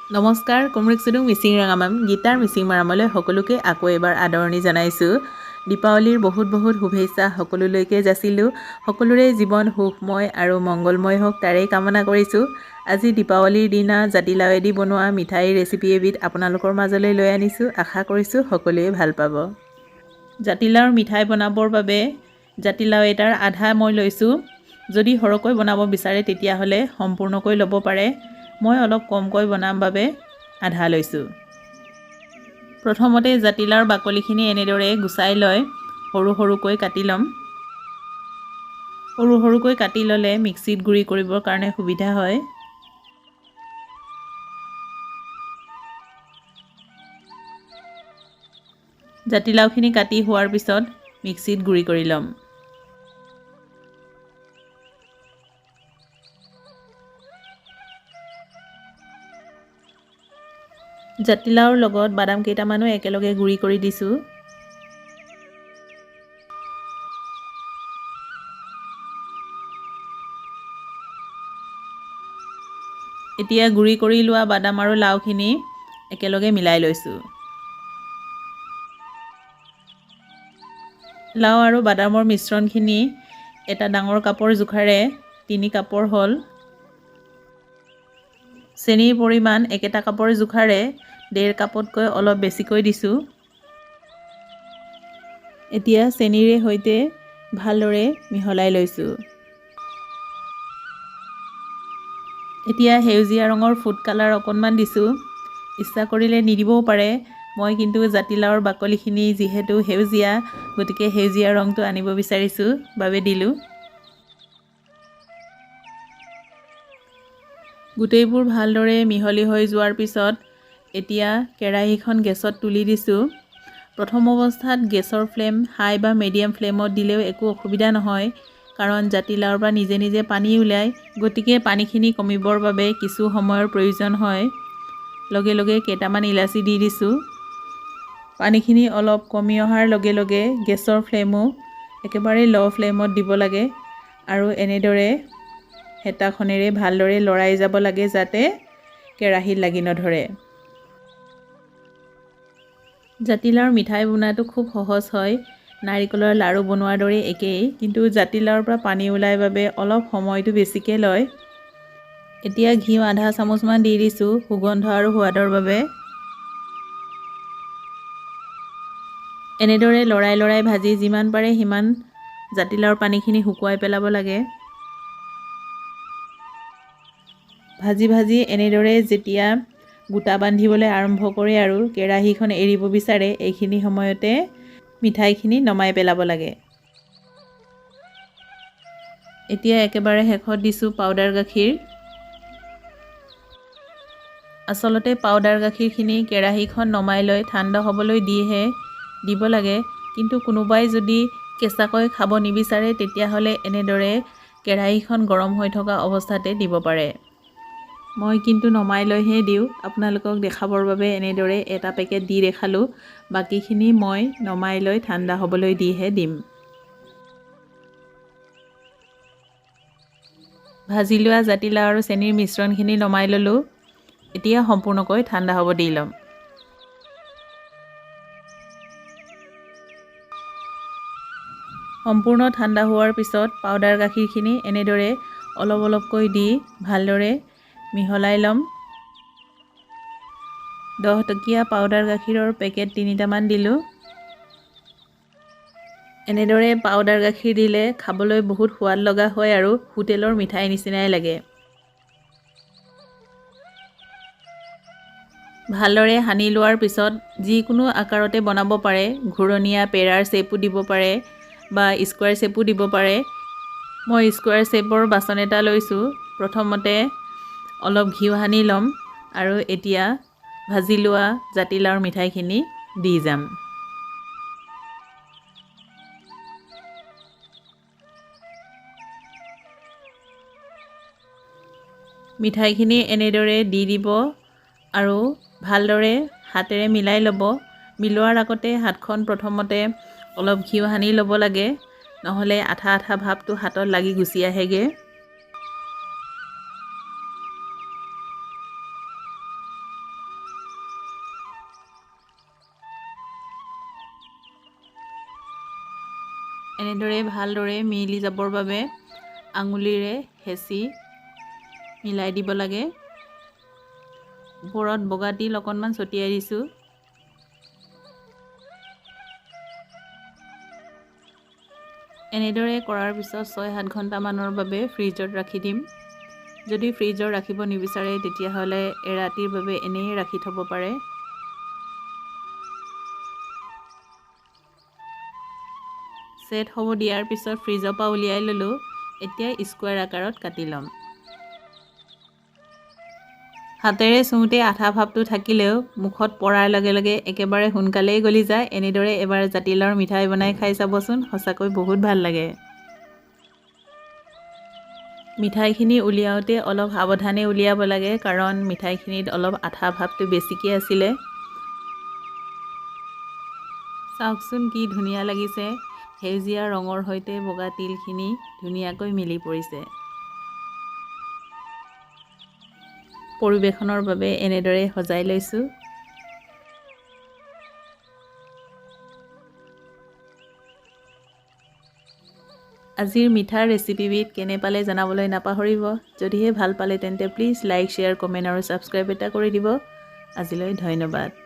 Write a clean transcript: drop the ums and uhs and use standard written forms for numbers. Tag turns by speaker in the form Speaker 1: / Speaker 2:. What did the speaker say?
Speaker 1: নমস্কাৰ কুমৰিক চুডুং মিচিং ৰাঙামাম গীতাৰ মিচিং মাৰামলৈ সকলোকে আকৌ এবাৰ আদৰণি জনাইছোঁ। দীপাৱলীৰ বহুত শুভেচ্ছা সকলোলৈকে যাচিলোঁ। সকলোৰে জীৱন সুখময় আৰু মংগলময় হওক তাৰেই কামনা কৰিছোঁ। আজি দীপাৱলীৰ দিনা জাতিলাওৱেদি বনোৱা মিঠাই ৰেচিপি এবিধ আপোনালোকৰ মাজলৈ লৈ আনিছোঁ। আশা কৰিছোঁ সকলোৱে ভাল পাব। জাতিলাওৰ মিঠাই বনাবৰ বাবে জাতিলাও এটাৰ আধা মই লৈছোঁ। যদি সৰহকৈ বনাব বিচাৰে তেতিয়াহ'লে সম্পূৰ্ণকৈ ল'ব পাৰে। মই অলপ কমকৈ বনাম বাবে আধা লৈছোঁ। প্ৰথমতে জাতিলাওৰ বাকলিখিনি এনেদৰে গুচাই লৈ সৰুকৈ কাটি ল'ম। সৰুকৈ কাটি ল'লে মিক্সিত গুড়ি কৰিবৰ কাৰণে সুবিধা হয়। জাতিলাওখিনি কাটি হোৱাৰ পিছত মিক্সিত গুড়ি কৰি ল'ম। জাতিলাওৰ লগত বাদাম কেইটামানো একেলগে গুড়ি কৰি দিছোঁ। এতিয়া গুড়ি কৰি লোৱা বাদাম আৰু লাওখিনি একেলগে মিলাই লৈছোঁ। লাও আৰু বাদামৰ মিশ্ৰণখিনি এটা ডাঙৰ কাপৰ জোখাৰে 3 কাপৰ হ'ল। চেনিৰ পৰিমাণ একেটা কাপৰ জোখাৰে 1.5 কাপতকৈ অলপ বেছিকৈ দিছোঁ। এতিয়া চেনিৰে সৈতে ভালদৰে মিহলাই লৈছোঁ। এতিয়া সেউজীয়া ৰঙৰ ফুড কালাৰ অকণমান দিছোঁ। ইচ্ছা কৰিলে নিদিবও পাৰে। মই কিন্তু জাতিলাওৰ বাকলিখিনি যিহেতু সেউজীয়া, গতিকে সেউজীয়া ৰংটো আনিব বিচাৰিছোঁ বাবে দিলোঁ। গোটেইবোৰ ভালদৰে মিহলি হৈ যোৱাৰ পিছত এতিয়া কেৰাহীখন গেছত তুলি দিছোঁ। প্ৰথম অৱস্থাত গেছৰ ফ্লেম হাই বা মিডিয়াম ফ্লেমত দিলেও একো অসুবিধা নহয়, কাৰণ জাতিলাওৰ পৰা নিজে পানী ওলায়। গতিকে পানীখিনি কমিবৰ বাবে কিছু সময়ৰ প্ৰয়োজন হয়। লগে কেইটামান ইলাচি দি দিছোঁ। পানীখিনি অলপ কমি অহাৰ লগে গেছৰ ফ্লেমো একেবাৰে ল' ফ্লেমত দিব লাগে আৰু এনেদৰে হেতাখনেৰে ভালদৰে লৰাই যাব লাগে যাতে কেৰাহীত লাগি নধৰে। জাতিলাওৰ মিঠাই বনোৱাটো খুব সহজ হয়। নাৰিকলৰ লাড়ু বনোৱাৰ দৰে একেই, কিন্তু জাতিলাওৰ পৰা পানী ওলাই বাবে অলপ সময়টো বেছিকৈ লয়। এতিয়া ঘিউ আধা চামুচমান দি দিছোঁ সুগন্ধ আৰু সোৱাদৰ বাবে। এনেদৰে লৰাই ভাজি যিমান পাৰে সিমান জাতিলাওৰ পানীখিনি শুকুৱাই পেলাব লাগে। ভাজি এনেদৰে যেতিয়া গোটা বান্ধিবলৈ আৰম্ভ কৰে আৰু কেৰাহীখন এৰিব বিচাৰে, এইখিনি সময়তে মিঠাইখিনি নমাই পেলাব লাগে। এতিয়া একেবাৰে শেষত দিছোঁ পাউডাৰ গাখীৰ। আচলতে পাউডাৰ গাখীৰখিনি কেৰাহীখন নমাই লৈ ঠাণ্ডা হ'বলৈ দিব লাগে, কিন্তু কোনোবাই যদি কেঁচাকৈ খাব নিবিচাৰে তেতিয়াহ'লে এনেদৰে কেৰাহীখন গৰম হৈ থকা অৱস্থাতে দিব পাৰে। মই কিন্তু নমাই লৈহে দিওঁ। আপোনালোকক দেখাবৰ বাবে এনেদৰে এটা পেকেট দি দেখালোঁ। বাকীখিনি মই নমাই লৈ ঠাণ্ডা হ'বলৈ দিম। ভাজি লোৱা জাতিলাও আৰু চেনিৰ মিশ্ৰণখিনি নমাই ল'লোঁ। এতিয়া সম্পূৰ্ণকৈ ঠাণ্ডা হ'ব দি ল'ম। সম্পূৰ্ণ ঠাণ্ডা হোৱাৰ পিছত পাউডাৰ গাখীৰখিনি এনেদৰে অলপকৈ দি ভালদৰে মিহলাই ল'ম। 10 টকীয়া পাউডাৰ গাখীৰৰ পেকেট 3টামান দিলোঁ। এনেদৰে পাউডাৰ গাখীৰ দিলে খাবলৈ বহুত সোৱাদ লগা হয় আৰু হোটেলৰ মিঠাই নিচিনাই লাগে। ভালদৰে সানি লোৱাৰ পিছত যিকোনো আকাৰতে বনাব পাৰে। ঘূৰণীয়া পেৰাৰ শ্বেপো দিব পাৰে বা স্কোৱাৰ শ্বেপো দিব পাৰে। মই স্কোৱাৰ শ্বেপৰ বাচন এটা লৈছোঁ। প্ৰথমতে অলপ ঘিউ সানি ল'ম আৰু এতিয়া ভাজি লোৱা জাতিলাওৰ মিঠাইখিনি দি যাম। মিঠাইখিনি এনেদৰে দি দিব আৰু ভালদৰে হাতেৰে মিলাই ল'ব। মিলোৱাৰ আগতে হাতখন প্ৰথমতে অলপ ঘিউ সানি ল'ব লাগে, নহ'লে আঠা ভাৱটো হাতত লাগি গুচি আহেগৈ। এনেদৰে ভালদৰে মিলি যাবৰ বাবে আঙুলিৰে হেঁচি মিলাই দিব লাগে। ওপৰত বগা তিল অকণমান ছটিয়াই দিছোঁ। এনেদৰে কৰাৰ পিছত 6-7 ঘণ্টামানৰ বাবে ফ্ৰিজত ৰাখি দিম। যদি ফ্ৰিজত ৰাখিব নিবিচাৰে তেতিয়াহ'লে এৰাতিৰ বাবে এনেই ৰাখি থ'ব পাৰে। ছেট হ'ব দিয়াৰ পিছত ফ্ৰিজৰ পৰা উলিয়াই ল'লোঁ। এতিয়া স্কুৱাৰ আকাৰত কাটি ল'ম। হাতেৰে চুওঁতে আঠা ভাৱটো থাকিলেও মুখত পৰাৰ লগে লগে একেবাৰে সোনকালেই গলি যায়। এনেদৰে এবাৰ জাতিলাওৰ মিঠাই বনাই খাই চাবচোন, সঁচাকৈ বহুত ভাল লাগে। মিঠাইখিনি উলিয়াওঁতে অলপ সাৱধানে উলিয়াব লাগে, কাৰণ মিঠাইখিনিত অলপ আঠা ভাৱটো বেছিকৈ আছিলে। চাওকচোন কি ধুনীয়া লাগিছে। সেউজীয়া ৰঙৰ সৈতে বগা তিলখিনি ধুনীয়াকৈ মিলি পৰিছে। পৰিৱেশনৰ বাবে এনেদৰে সজাই লৈছোঁ। আজিৰ মিঠাৰ ৰেচিপিবিধ কেনে পালে জনাবলৈ নাপাহৰিব। যদিহে ভাল পালে তেন্তে প্লিজ লাইক, শ্বেয়াৰ, কমেণ্ট আৰু ছাবস্ক্ৰাইব এটা কৰি দিব। আজিলৈ ধন্যবাদ।